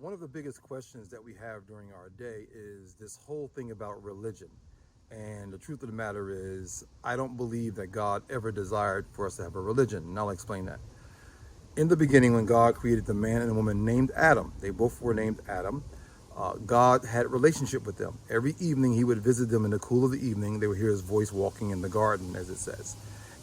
One of the biggest questions that we have during our day is this whole thing about religion. And the truth of the matter is, I don't believe that God ever desired for us to have a religion. And I'll explain that. In the beginning, when God created the man and the woman named Adam, they both were named Adam. God had a relationship with them. Every evening, he would visit them in the cool of the evening. They would hear his voice walking in the garden, as it says.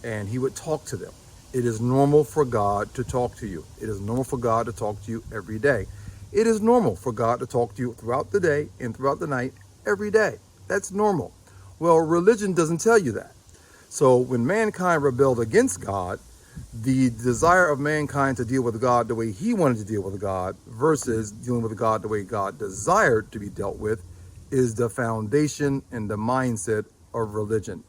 And he would talk to them. It is normal for God to talk to you. It is normal for God to talk to you every day. It is normal for God to talk to you throughout the day and throughout the night, every day. That's normal. Well, religion doesn't tell you that. So when mankind rebelled against God, the desire of mankind to deal with God the way he wanted to deal with God versus dealing with God the way God desired to be dealt with is the foundation and the mindset of religion.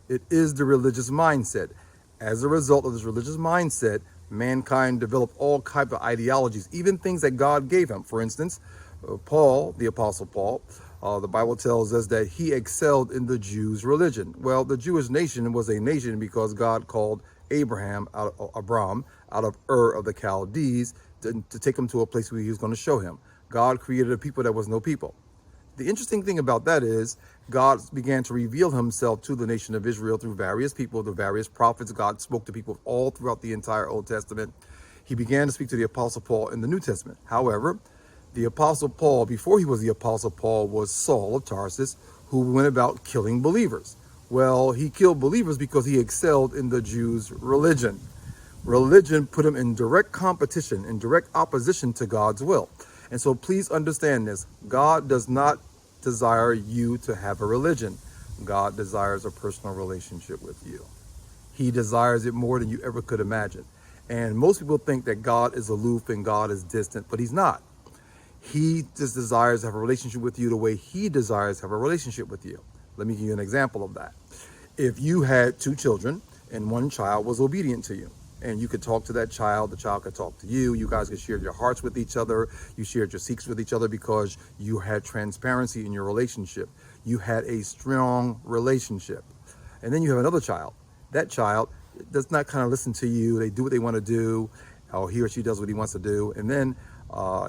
It is the religious mindset. As a result of this religious mindset, mankind developed all kinds of ideologies, even things that God gave him. For instance, Paul, the Apostle Paul, the Bible tells us that he excelled in the Jews' religion. Well, the Jewish nation was a nation because God called Abram out of Ur of the Chaldees to take him to a place where he was going to show him. God created a people that was no people. The interesting thing about that is God began to reveal himself to the nation of Israel through various people, through various prophets. God spoke to people all throughout the entire Old Testament. He began to speak to the Apostle Paul in the New Testament. However, the Apostle Paul, before he was the Apostle Paul, was Saul of Tarsus, who went about killing believers. Well, he killed believers because he excelled in the Jews' religion. Religion put him in direct competition, in direct opposition to God's will. And so please understand this. God does not desire you to have a religion. God desires a personal relationship with you. He desires it more than you ever could imagine. And most people think that God is aloof and God is distant, but he's not. He just desires to have a relationship with you the way he desires to have a relationship with you. Let me give you an example of that. If you had two children and one child was obedient to you, and you could talk to that child, the child could talk to you, you guys could share your hearts with each other, you shared your secrets with each other because you had transparency in your relationship. You had a strong relationship. And then you have another child. That child does not kind of listen to you. They do what they want to do, or he or she does what he wants to do. And then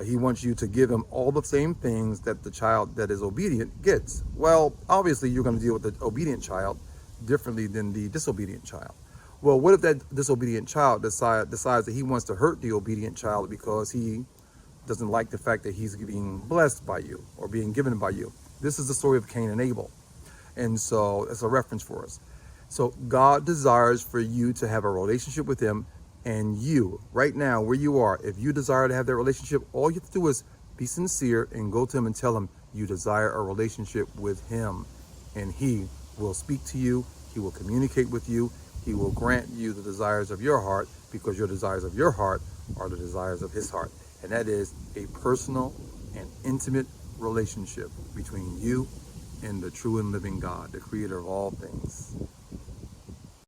he wants you to give him all the same things that the child that is obedient gets. Well, obviously you're going to deal with the obedient child differently than the disobedient child. Well, what if that disobedient child decides that he wants to hurt the obedient child because he doesn't like the fact that he's being blessed by you or being given by you? This is the story of Cain and Abel. And so it's a reference for us. So God desires for you to have a relationship with him, and you, right now, where you are, if you desire to have that relationship, all you have to do is be sincere and go to him and tell him you desire a relationship with him, and he will speak to you, he will communicate with you, he will grant you the desires of your heart, because your desires of your heart are the desires of his heart. And that is a personal and intimate relationship between you and the true and living God, the creator of all things.